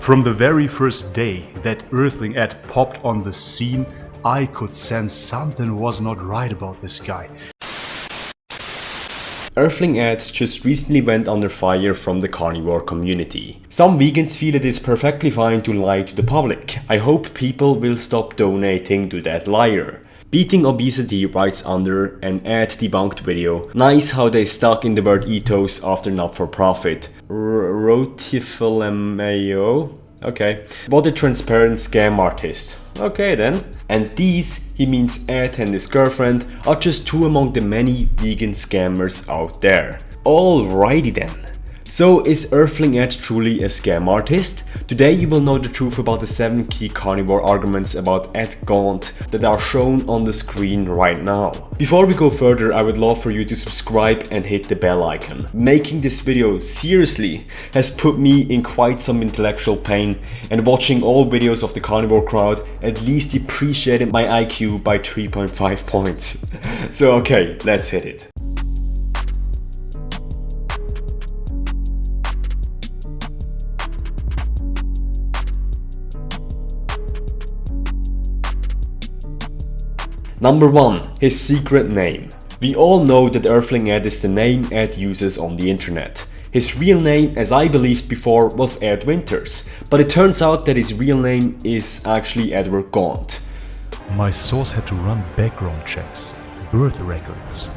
From the very first day that Earthling Ed popped on the scene, I could sense something was not right about this guy. Earthling Ed just recently went under fire from the carnivore community. Some vegans feel it is perfectly fine to lie to the public. I hope people will stop donating to that liar. Beating Obesity writes under an Ed debunked video. Nice how they stuck in the word ethos after not-for-profit. Rotiflamayo? Okay. What a transparent scam artist. Okay then. And these, he means Ed and his girlfriend, are just two among the many vegan scammers out there. Alrighty then. So is Earthling Ed truly a scam artist? Today you will know the truth about the 7 key carnivore arguments about Edward Gaunt that are shown on the screen right now. Before we go further, I would love for you to subscribe and hit the bell icon. Making this video seriously has put me in quite some intellectual pain, and watching all videos of the carnivore crowd at least depreciated my IQ by 3.5 points. So okay, let's hit it. Number 1. His secret name. We all know that Earthling Ed is the name Ed uses on the internet. His real name, as I believed before, was Ed Winters, but it turns out that his real name is actually Edward Gaunt. My source had to run background checks, birth records.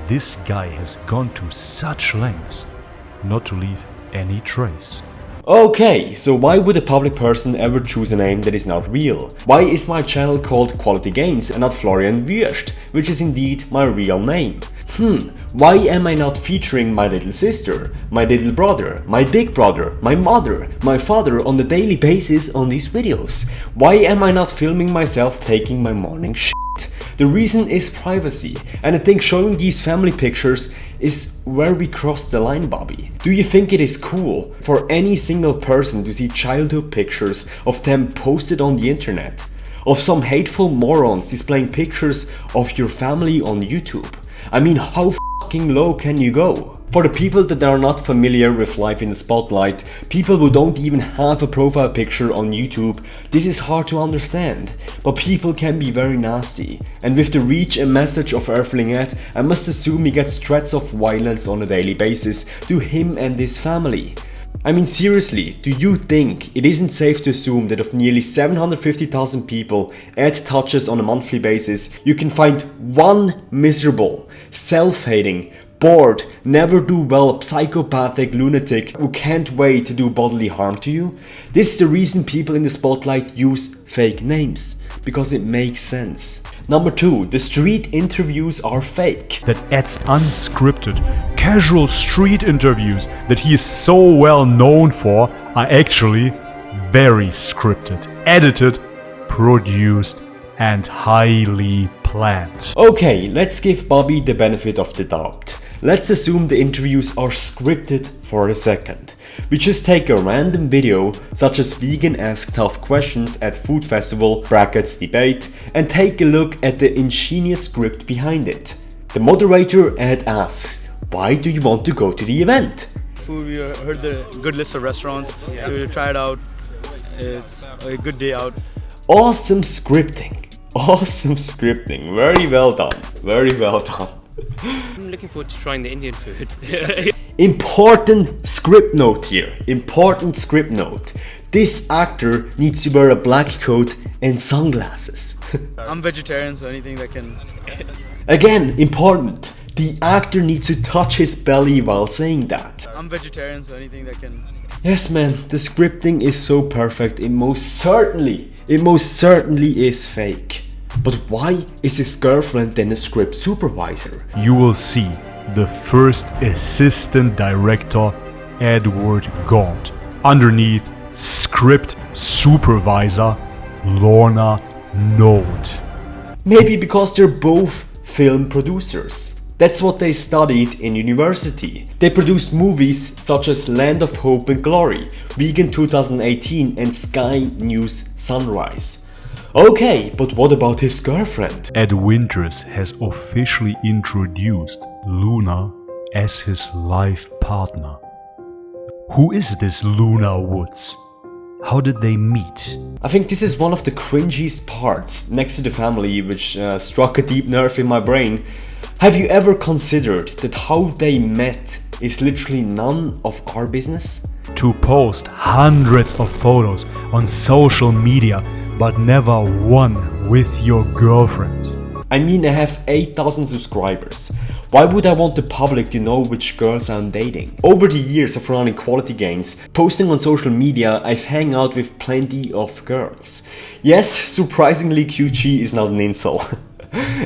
This guy has gone to such lengths not to leave any trace. Okay, so why would a public person ever choose a name that is not real? Why is my channel called Quality Gains and not Florian Wüst, which is indeed my real name? Why am I not featuring my little sister, my little brother, my big brother, my mother, my father on a daily basis on these videos? Why am I not filming myself taking my morning shit? The reason is privacy, and I think showing these family pictures is where we cross the line, Bobby. Do you think it is cool for any single person to see childhood pictures of them posted on the internet? Of some hateful morons displaying pictures of your family on YouTube? I mean, how fucking low can you go? For the people that are not familiar with life in the spotlight, people who don't even have a profile picture on YouTube, this is hard to understand. But people can be very nasty. And with the reach and message of Earthling Ed, I must assume he gets threats of violence on a daily basis to him and his family. I mean, seriously, do you think it isn't safe to assume that of nearly 750,000 people Ed touches on a monthly basis, you can find one miserable, self-hating, bored, never do well psychopathic lunatic who can't wait to do bodily harm to you? This is the reason people in the spotlight use fake names, because it makes sense. Number 2, the street interviews are fake. That Ed's unscripted, casual street interviews that he is so well known for are actually very scripted, edited, produced, and highly planned. Okay, let's give Bobby the benefit of the doubt. Let's assume the interviews are scripted for a second. We just take a random video, such as vegan ask tough questions at food festival (debate), and take a look at the ingenious script behind it. The moderator Ed asks, why do you want to go to the event? Food, we heard the good list of restaurants, so we try it out. It's a good day out. Awesome scripting. Awesome scripting. Very well done. Very well done. I'm looking forward to trying the Indian food. Important script note here. Important script note. This actor needs to wear a black coat and sunglasses. I'm vegetarian, so anything that can... Again, important. The actor needs to touch his belly while saying that. I'm vegetarian, so anything that can... Yes man, the scripting is so perfect, it most certainly is fake. But why is his girlfriend then a script supervisor? You will see the first assistant director, Edward Gaunt. Underneath, script supervisor, Lorna Node. Maybe because they're both film producers. That's what they studied in university. They produced movies such as Land of Hope and Glory, Vegan 2018 and Sky News Sunrise. Okay, but what about his girlfriend? Ed Winters has officially introduced Luna as his life partner. Who is this Luna Woods? How did they meet? I think this is one of the cringiest parts, next to the family, which struck a deep nerve in my brain. Have you ever considered that how they met is literally none of our business? To post hundreds of photos on social media, but never one with your girlfriend. I mean, I have 8,000 subscribers. Why would I want the public to know which girls I'm dating? Over the years of running Quality Gains, posting on social media, I've hung out with plenty of girls. Yes, surprisingly QG is not an insult.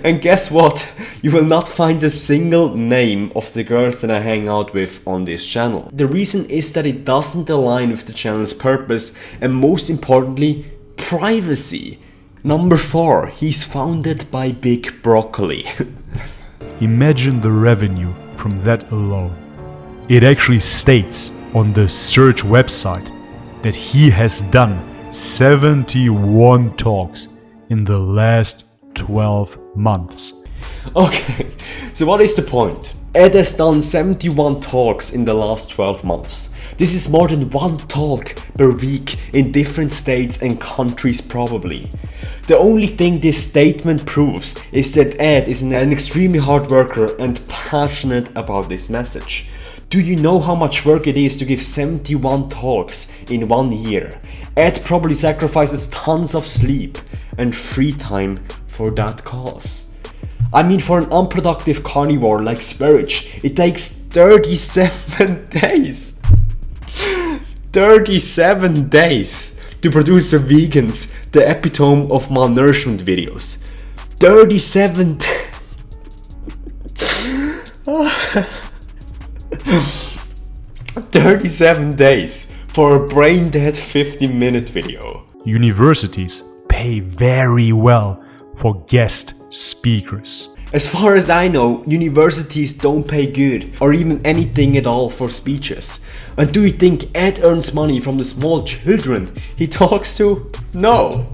And guess what? You will not find a single name of the girls that I hang out with on this channel. The reason is that it doesn't align with the channel's purpose and most importantly, privacy. Number 4, he's founded by Big Broccoli. Imagine the revenue from that alone. It actually states on the search website that he has done 71 talks in the last 12 months. Okay, so what is the point? Ed has done 71 talks in the last 12 months. This is more than one talk per week in different states and countries probably. The only thing this statement proves is that Ed is an extremely hard worker and passionate about this message. Do you know how much work it is to give 71 talks in 1 year? Ed probably sacrifices tons of sleep and free time for that cause. I mean, for an unproductive carnivore like Sverich, it takes 37 days. 37 days to produce a vegan's the epitome of malnourishment videos. 37 37 days for a brain dead 50-minute video. Universities pay very well for guest speakers. As far as I know, universities don't pay good or even anything at all for speeches. And do you think Ed earns money from the small children he talks to? No.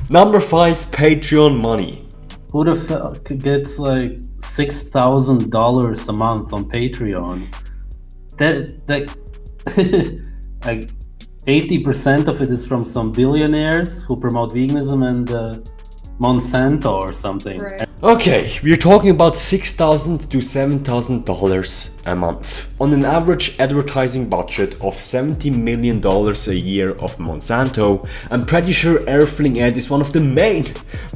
Number 5, Patreon money. Who the fuck gets like $6,000 a month on Patreon? That like 80% of it is from some billionaires who promote veganism and Monsanto or something. Right. Okay, we're talking about $6,000 to $7,000 a month. On an average advertising budget of $70 million a year of Monsanto, I'm pretty sure Earthling Ed is one of the main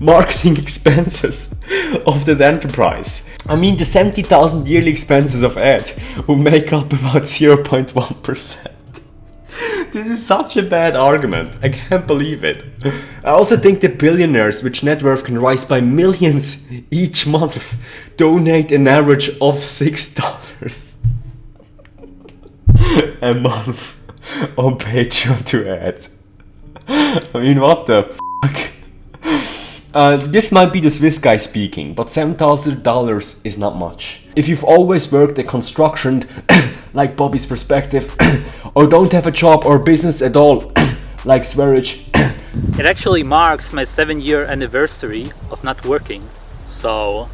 marketing expenses of that enterprise. I mean, the 70,000 yearly expenses of Ed will make up about 0.1%. This is such a bad argument, I can't believe it. I also think the billionaires, which net worth can rise by millions each month, donate an average of $6 a month on Patreon to Ed. I mean, what the fuck? This might be the Swiss guy speaking, but $7,000 is not much. If you've always worked at construction, like Bobby's perspective, or don't have a job or business at all, like Sverich. It actually marks my 7-year anniversary of not working, so...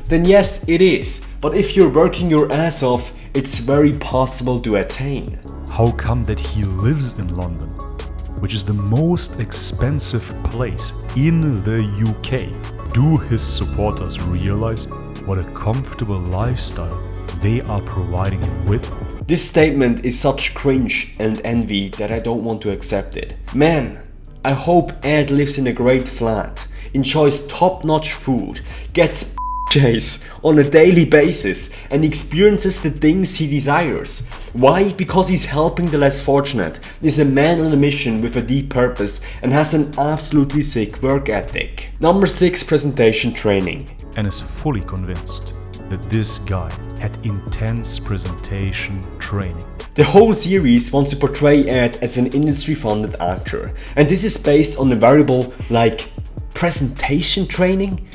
Then yes, it is. But if you're working your ass off, it's very possible to attain. How come that he lives in London, which is the most expensive place in the UK? Do his supporters realize what a comfortable lifestyle they are providing him with? This statement is such cringe and envy that I don't want to accept it. Man, I hope Ed lives in a great flat, enjoys top-notch food, gets chase on a daily basis and experiences the things he desires. Why? Because he's helping the less fortunate, is a man on a mission with a deep purpose and has an absolutely sick work ethic. Number 6, presentation training. And is fully convinced that this guy had intense presentation training. The whole series wants to portray Ed as an industry-funded actor, and this is based on a variable like presentation training.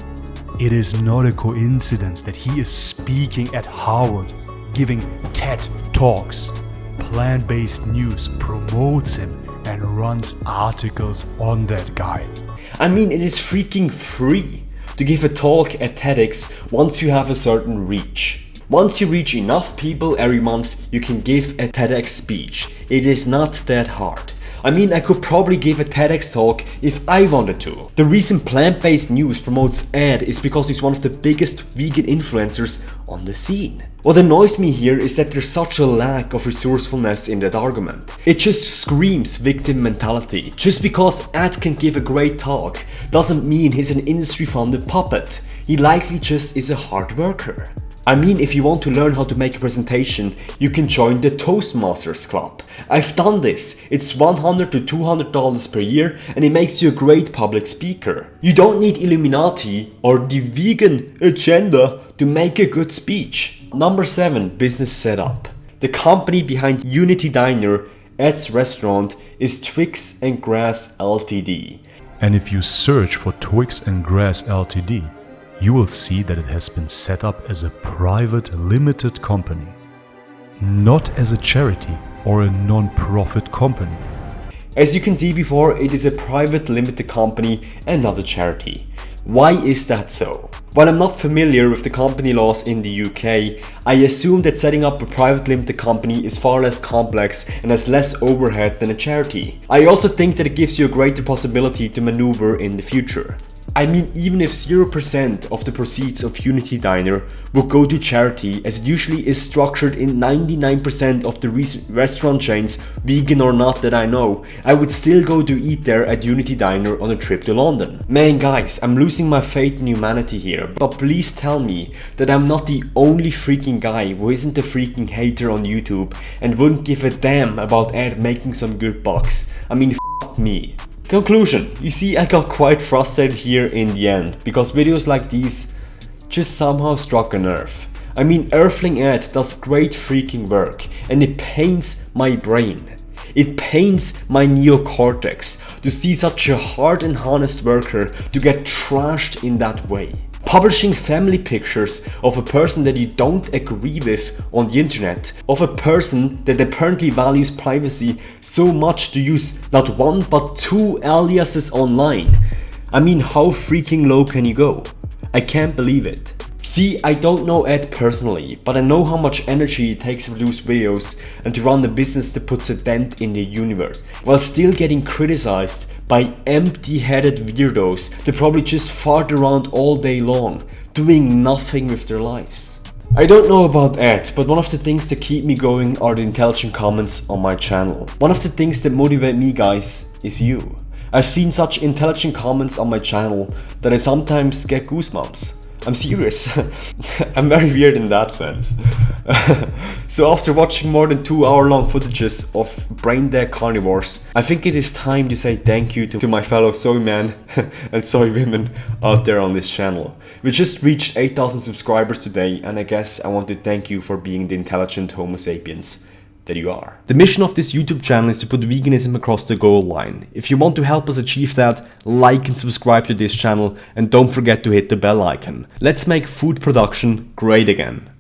It is not a coincidence that he is speaking at Harvard, giving TED Talks. Plant-based news promotes him and runs articles on that guy. I mean, it is freaking free to give a talk at TEDx once you have a certain reach. Once you reach enough people every month, you can give a TEDx speech. It is not that hard. I mean, I could probably give a TEDx talk if I wanted to. The reason Plant-Based News promotes Ed is because he's one of the biggest vegan influencers on the scene. What annoys me here is that there's such a lack of resourcefulness in that argument. It just screams victim mentality. Just because Ed can give a great talk doesn't mean he's an industry-funded puppet. He likely just is a hard worker. I mean, if you want to learn how to make a presentation, you can join the Toastmasters Club. I've done this. It's $100 to $200 per year and it makes you a great public speaker. You don't need Illuminati or the vegan agenda to make a good speech. Number 7. Business setup. The company behind Unity Diner, Ed's restaurant, is Twix and Grass Ltd. And if you search for Twix and Grass Ltd, you will see that it has been set up as a private limited company, not as a charity or a non-profit company. As you can see before, it is a private limited company and not a charity. Why is that so? While I'm not familiar with the company laws in the UK, I assume that setting up a private limited company is far less complex and has less overhead than a charity. I also think that it gives you a greater possibility to maneuver in the future. I mean, even if 0% of the proceeds of Unity Diner would go to charity, as it usually is structured in 99% of the restaurant chains, vegan or not that I know, I would still go to eat there at Unity Diner on a trip to London. Man guys, I'm losing my faith in humanity here, but please tell me that I'm not the only freaking guy who isn't a freaking hater on YouTube and wouldn't give a damn about Ed making some good bucks. I mean, f*** me. Conclusion. You see, I got quite frustrated here in the end, because videos like these just somehow struck a nerve. I mean, Earthling Ed does great freaking work, and it pains my brain. It pains my neocortex to see such a hard and honest worker to get trashed in that way. Publishing family pictures of a person that you don't agree with on the internet, of a person that apparently values privacy so much to use not one but 2 aliases online. I mean, how freaking low can you go? I can't believe it. See, I don't know Ed personally, but I know how much energy it takes to produce videos and to run a business that puts a dent in the universe, while still getting criticized by empty-headed weirdos that probably just fart around all day long, doing nothing with their lives. I don't know about Ed, but one of the things that keep me going are the intelligent comments on my channel. One of the things that motivate me, guys, is you. I've seen such intelligent comments on my channel that I sometimes get goosebumps. I'm serious. I'm very weird in that sense. So after watching more than 2-hour-long footages of brain-dead carnivores, I think it is time to say thank you to my fellow soy men and soy women out there on this channel. We just reached 8,000 subscribers today, and I guess I want to thank you for being the intelligent Homo sapiens that you are. The mission of this YouTube channel is to put veganism across the goal line. If you want to help us achieve that, like and subscribe to this channel, and don't forget to hit the bell icon. Let's make food production great again.